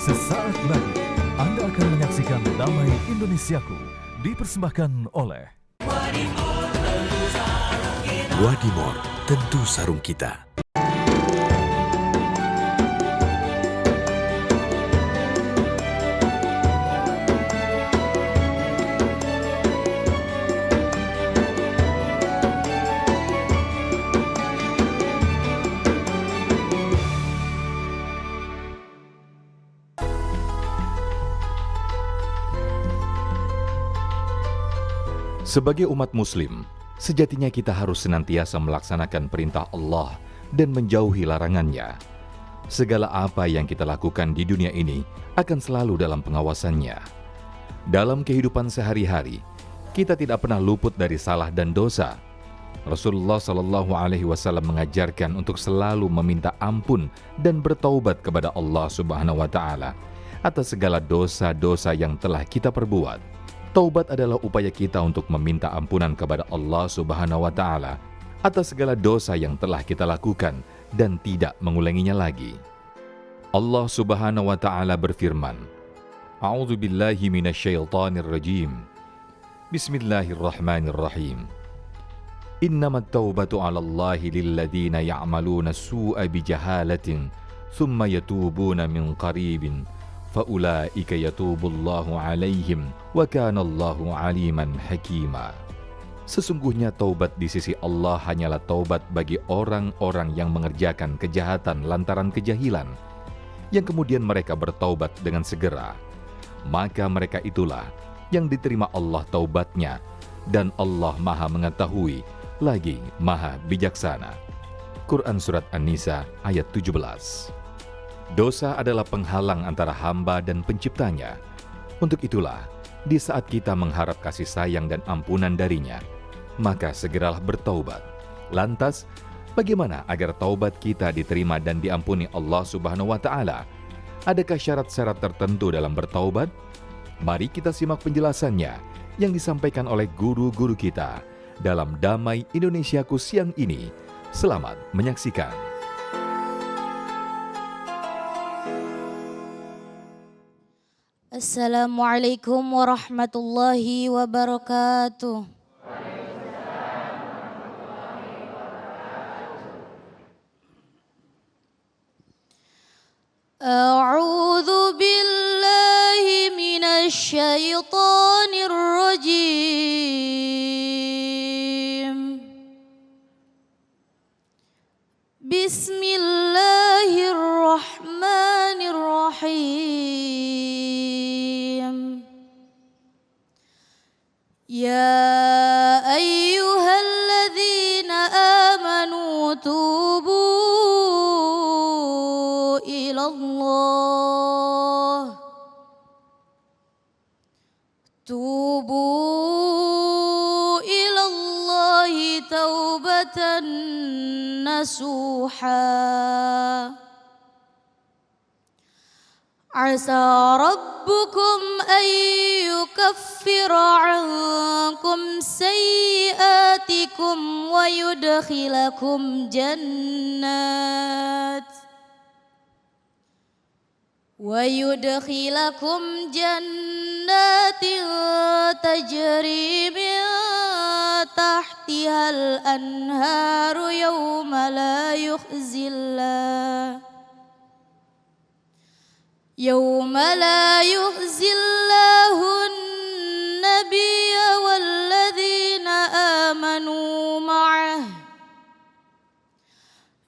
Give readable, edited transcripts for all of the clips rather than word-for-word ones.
Sesaat lagi Anda akan menyaksikan Damai Indonesiaku dipersembahkan oleh Wadimor, tentu sarung kita. Sebagai umat muslim, sejatinya kita harus senantiasa melaksanakan perintah Allah dan menjauhi larangannya. Segala apa yang kita lakukan di dunia ini akan selalu dalam pengawasannya. Dalam kehidupan sehari-hari, kita tidak pernah luput dari salah dan dosa. Rasulullah SAW mengajarkan untuk selalu meminta ampun dan bertaubat kepada Allah Subhanahu wa Ta'ala atas segala dosa-dosa yang telah kita perbuat. Taubat adalah upaya kita untuk meminta ampunan kepada Allah Subhanahu wa Ta'ala atas segala dosa yang telah kita lakukan dan tidak mengulanginya lagi. Allah Subhanahu wa Ta'ala berfirman, A'udzu billahi minasyaitonir rajim. Bismillahirrahmanirrahim. Innamat taubatu 'alallahi lilladzina ya'maluna as-su'a bijahalatin thumma yatubuna min qaribin faulaika yatubullahu 'alaihim wa kanallahu 'aliman hakima. Sesungguhnya taubat di sisi Allah hanyalah taubat bagi orang-orang yang mengerjakan kejahatan lantaran kejahilan, yang kemudian mereka bertaubat dengan segera. Maka mereka itulah yang diterima Allah taubatnya, dan Allah Maha Mengetahui lagi Maha Bijaksana. Quran Surat An-Nisa ayat 17. Dosa adalah penghalang antara hamba dan penciptanya. Untuk itulah, di saat kita mengharap kasih sayang dan ampunan darinya, maka segeralah bertaubat. Lantas, bagaimana agar taubat kita diterima dan diampuni Allah Subhanahu wa Ta'ala? Adakah syarat-syarat tertentu dalam bertaubat? Mari kita simak penjelasannya yang disampaikan oleh guru-guru kita dalam Damai Indonesiaku siang ini. Selamat menyaksikan. Assalamualaikum warahmatullahi wabarakatuh. A'udzu billahi minasy syaithanir rajim. Bismillahirrahmanirrahim. Ya ayyuhalladzina amanu tubu ilallah. Tubu ilallahi taubatan nasuha. Asa rabbukum an yukaffira ankum sayyiatikum wa yudkhilakum jannat tajri min tahtihal anharu yawma la yukhzillahu an-nabiyya walladzina amanu ma'ah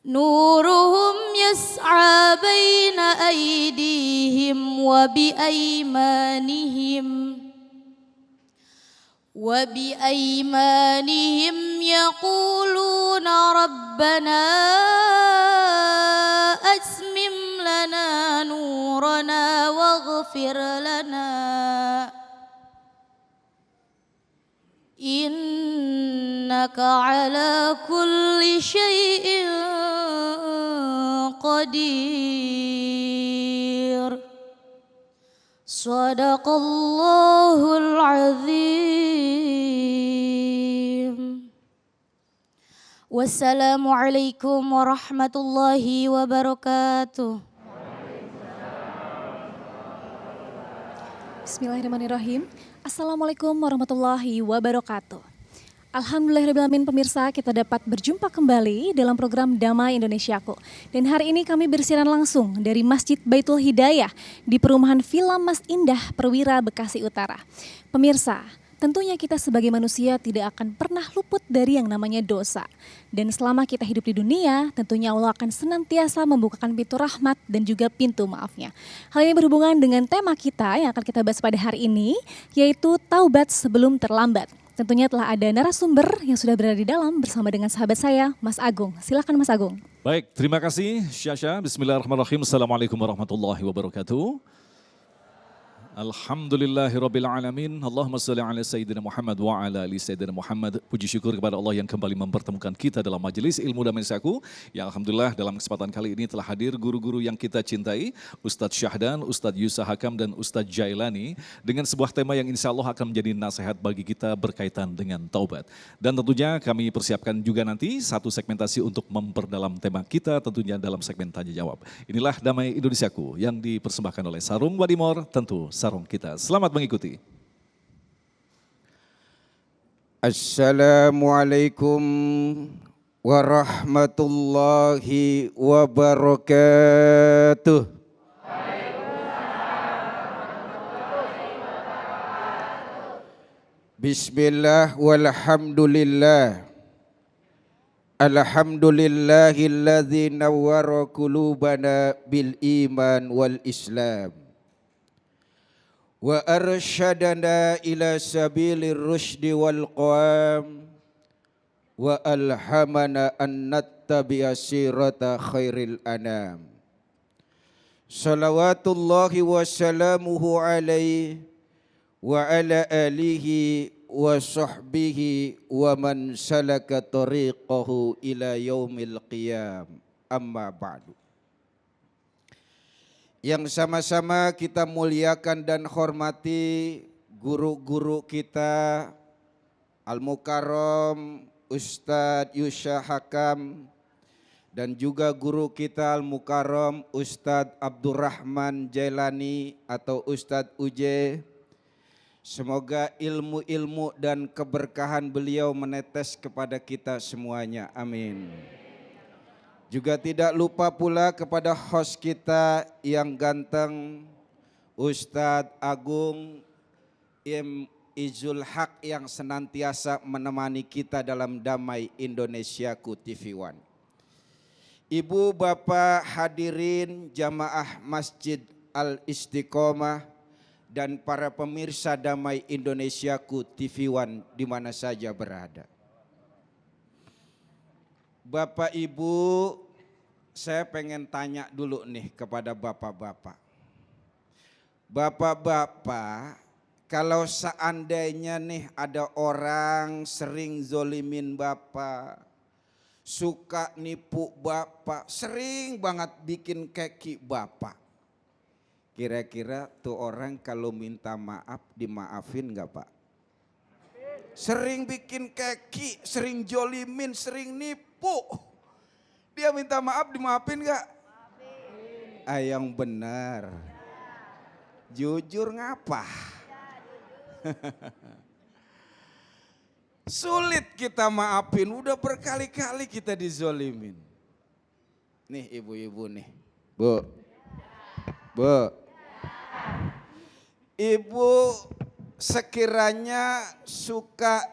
nuruhum yas'a baina aydihim wa biaymanihim yaquluna rabbana asmim lana nurana waghfir lana innaka ala kulli syai'in qadir. Sadaqallahul azim. Wassalamualaikum warahmatullahi wabarakatuh. Bismillahirrahmanirrahim. Assalamualaikum warahmatullahi wabarakatuh. Alhamdulillahirrahmanirrahim pemirsa, kita dapat berjumpa kembali dalam program Damai Indonesiaku. Dan hari ini kami bersiaran langsung dari Masjid Baitul Hidayah di perumahan Villa Mas Indah, Perwira, Bekasi Utara. Pemirsa, tentunya kita sebagai manusia tidak akan pernah luput dari yang namanya dosa. Dan selama kita hidup di dunia, tentunya Allah akan senantiasa membukakan pintu rahmat dan juga pintu maafnya. Hal ini berhubungan dengan tema kita yang akan kita bahas pada hari ini, yaitu taubat sebelum terlambat. Tentunya telah ada narasumber yang sudah berada di dalam bersama dengan sahabat saya, Mas Agung. Silakan Mas Agung. Baik, terima kasih Syasha. Bismillahirrahmanirrahim. Assalamualaikum warahmatullahi wabarakatuh. Alhamdulillahirrabbilalamin. Allahumma salli ala Sayyidina Muhammad wa ala ali Sayyidina Muhammad. Puji syukur kepada Allah yang kembali mempertemukan kita dalam majelis ilmu Damai Indonesiaku. Yang Alhamdulillah dalam kesempatan kali ini telah hadir guru-guru yang kita cintai. Ustadz Syahdan, Ustadz Yusa Hakam dan Ustadz Jailani. Dengan sebuah tema yang insya Allah akan menjadi nasihat bagi kita berkaitan dengan taubat. Dan tentunya kami persiapkan juga nanti satu segmentasi untuk memperdalam tema kita tentunya dalam segmen tanya jawab. Inilah Damai Indonesiaku yang dipersembahkan oleh Sarung Wadimor, tentu sarung kita. Selamat mengikuti. Assalamualaikum warahmatullahi wabarakatuh. Bismillah walhamdulillah. Alhamdulillahilladzi nawwara qulubana bil iman wal islam. Wa arsyadana ila sabilir rusydi wal qawam wa alhamana an nattabi'a sirata khairil anam. Salawatullahi wa salamuhu alaihi wa ala alihi wa sahbihi wa man salaka tariqahu ila yaumil qiyam. Amma ba'du. Yang sama-sama kita muliakan dan hormati guru-guru kita, Al-Mukarram Ustadz Yusa Hakam, dan juga guru kita Al-Mukarram Ustadz Abdurrahman Jailani atau Ustadz Uje. Semoga ilmu-ilmu dan keberkahan beliau menetes kepada kita semuanya. Amin. Juga tidak lupa pula kepada host kita yang ganteng, Ustadz Agung Im Izul Haq yang senantiasa menemani kita dalam Damai Indonesiaku TV One. Ibu bapak hadirin jamaah Masjid Al Istiqomah dan para pemirsa Damai Indonesiaku TV One di mana saja berada. Bapak Ibu, saya pengen tanya dulu nih kepada bapak-bapak. Bapak-bapak, kalau seandainya nih ada orang sering zolimin bapak, suka nipu bapak, sering banget bikin keki bapak. Kira-kira tuh orang kalau minta maaf dimaafin gak Pak? Sering bikin keki, sering jolimin, sering nipu. Dia minta maaf dimaafin gak? Yang benar. Jujur ngapa? Sulit kita maafin, udah berkali-kali kita dizolimin. Nih ibu-ibu nih. Bu. Ibu sekiranya suka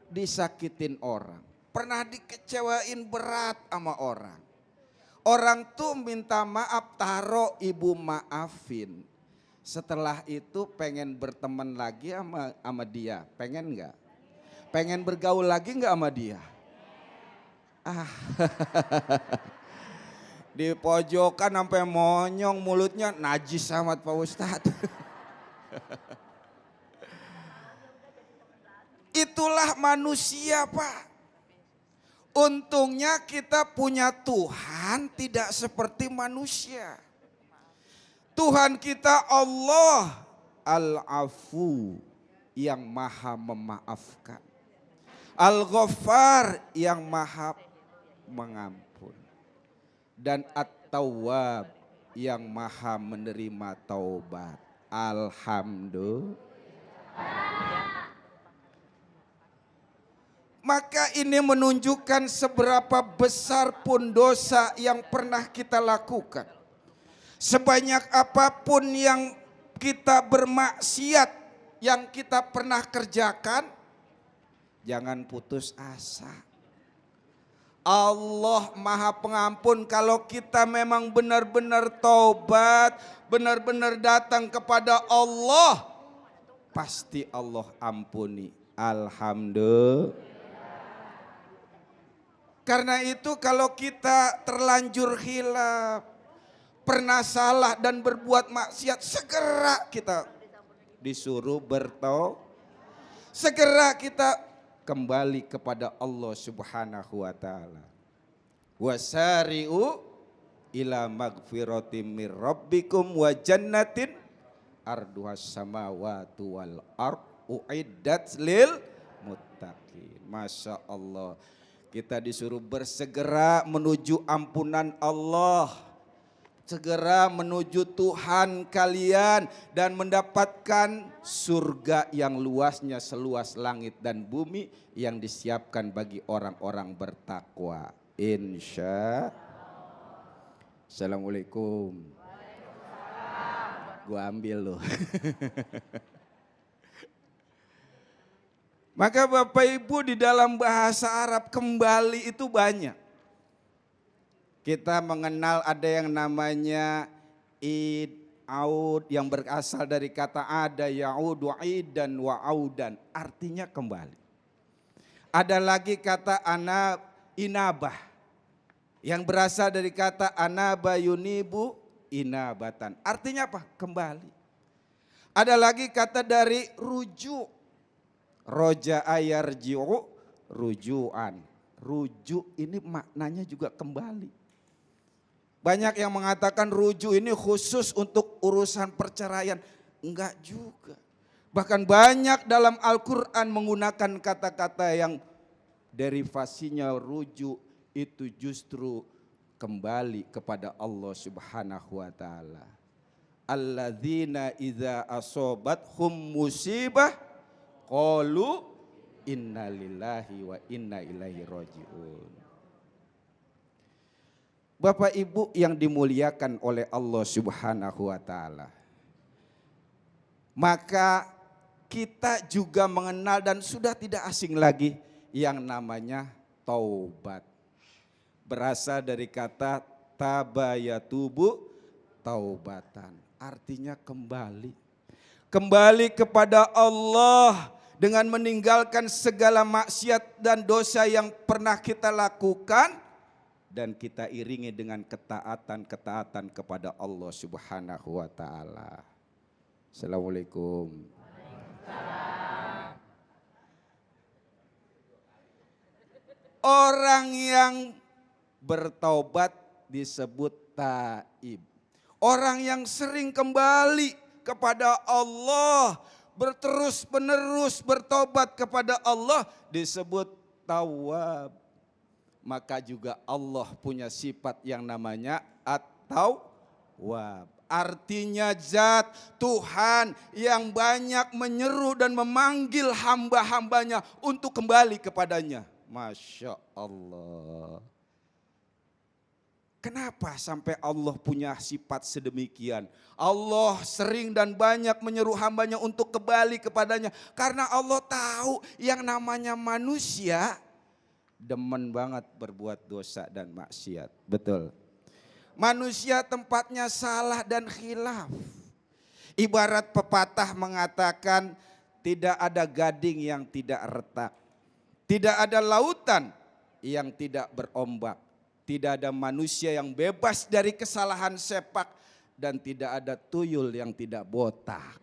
disakitin orang, pernah dikecewain berat sama orang. Orang tuh minta maaf, taruh ibu maafin. Setelah itu pengen berteman lagi sama dia, pengen nggak? Pengen bergaul lagi nggak sama dia? Di pojokan sampai monyong mulutnya, najis amat Pak Ustadz. Itulah manusia Pak. Untungnya kita punya Tuhan tidak seperti manusia. Tuhan kita Allah Al-Afu yang maha memaafkan. Al-Ghaffar yang maha mengampun. Dan At-Tawwab yang maha menerima taubat. Alhamdulillah. Maka ini menunjukkan seberapa besar pun dosa yang pernah kita lakukan. Sebanyak apapun yang kita bermaksiat, yang kita pernah kerjakan, jangan putus asa. Allah Maha Pengampun kalau kita memang benar-benar taubat, benar-benar datang kepada Allah, pasti Allah ampuni. Alhamdulillah. Karena itu kalau kita terlanjur khilaf, pernah salah dan berbuat maksiat, segera kita disuruh bertaubat. Segera kita kembali kepada Allah Subhanahu wa taala. Wasari'u ila magfiratim mir rabbikum wa jannatin arduhas samawati wal ard uiddat lil muttaqin. Masya Allah. Kita disuruh bersegera menuju ampunan Allah. Segera menuju Tuhan kalian dan mendapatkan surga yang luasnya seluas langit dan bumi yang disiapkan bagi orang-orang bertakwa. Insya. Assalamualaikum. Gua ambil loh. Maka Bapak Ibu di dalam bahasa Arab kembali itu banyak. Kita mengenal ada yang namanya id, aud yang berasal dari kata ada, yaudu, idan, wa audan. Artinya kembali. Ada lagi kata inabah yang berasal dari kata anaba yunibu inabatan. Artinya apa? Kembali. Ada lagi kata dari rujuk. Roja ayarji'u rujuan. Rujuk ini maknanya juga kembali. Banyak yang mengatakan rujuk ini khusus untuk urusan perceraian. Enggak juga. Bahkan banyak dalam Al-Quran menggunakan kata-kata yang derivasinya rujuk itu justru kembali kepada Allah Subhanahu wa taala. Alladzina idza asobathum musibah qalu inna lillahi wa inna ilaihi rajiun. Bapak Ibu yang dimuliakan oleh Allah Subhanahu wa taala. Maka kita juga mengenal dan sudah tidak asing lagi yang namanya taubat. Berasal dari kata tabayatubu taubatan. Artinya kembali. Kembali kepada Allah dengan meninggalkan segala maksiat dan dosa yang pernah kita lakukan dan kita iringi dengan ketaatan-ketaatan kepada Allah Subhanahu wa taala. Assalamualaikum. Orang yang bertaubat disebut taib. Orang yang sering kembali kepada Allah, berterus menerus bertobat kepada Allah disebut tawwab. Maka juga Allah punya sifat yang namanya at-tawwab. Artinya zat Tuhan yang banyak menyeru dan memanggil hamba-hambanya untuk kembali kepadanya. Masya Allah. Kenapa sampai Allah punya sifat sedemikian? Allah sering dan banyak menyeru hambanya untuk kembali kepadanya. Karena Allah tahu yang namanya manusia demen banget berbuat dosa dan maksiat. Betul. Manusia tempatnya salah dan khilaf. Ibarat pepatah mengatakan tidak ada gading yang tidak retak. Tidak ada lautan yang tidak berombak. Tidak ada manusia yang bebas dari kesalahan sepak dan tidak ada tuyul yang tidak botak.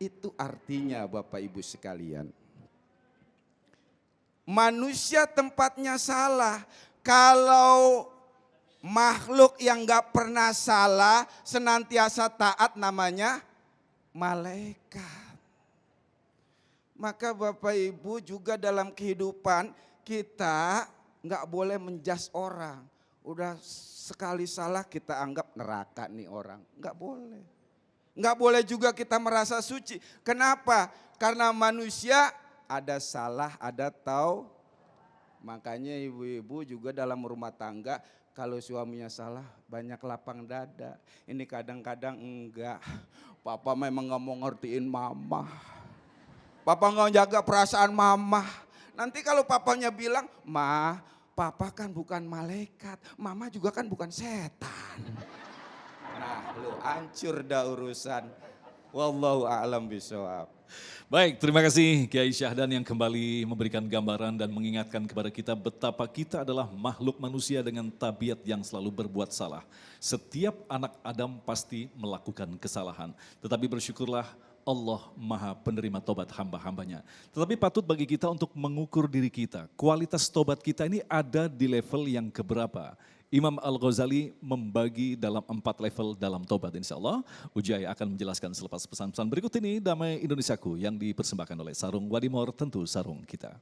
Itu artinya Bapak Ibu sekalian. Manusia tempatnya salah. Kalau makhluk yang gak pernah salah senantiasa taat namanya malaikat. Maka Bapak Ibu juga dalam kehidupan kita nggak boleh menjas orang. Udah sekali salah kita anggap neraka nih orang. Enggak boleh. Enggak boleh juga kita merasa suci. Kenapa? Karena manusia ada salah, ada tahu. Makanya ibu-ibu juga dalam rumah tangga kalau suaminya salah banyak lapang dada. Ini kadang-kadang enggak. Papa memang nggak mau ngertiin mama. Papa nggak jaga perasaan mama. Nanti kalau papanya bilang, Ma, papa kan bukan malaikat. Mama juga kan bukan setan. Nah lu hancur dah urusan. Wallahu a'lam bishawab. Baik, terima kasih Kiai Syahdan yang kembali memberikan gambaran dan mengingatkan kepada kita betapa kita adalah makhluk manusia dengan tabiat yang selalu berbuat salah. Setiap anak Adam pasti melakukan kesalahan. Tetapi bersyukurlah Allah Maha penerima tobat hamba-hambanya. Tetapi patut bagi kita untuk mengukur diri kita. Kualitas tobat kita ini ada di level yang keberapa? Imam Al-Ghazali membagi dalam 4 level dalam tobat, insya Allah. Ujaya akan menjelaskan selepas pesan-pesan berikut ini. Damai Indonesiaku yang dipersembahkan oleh Sarung Wadimor, tentu sarung kita.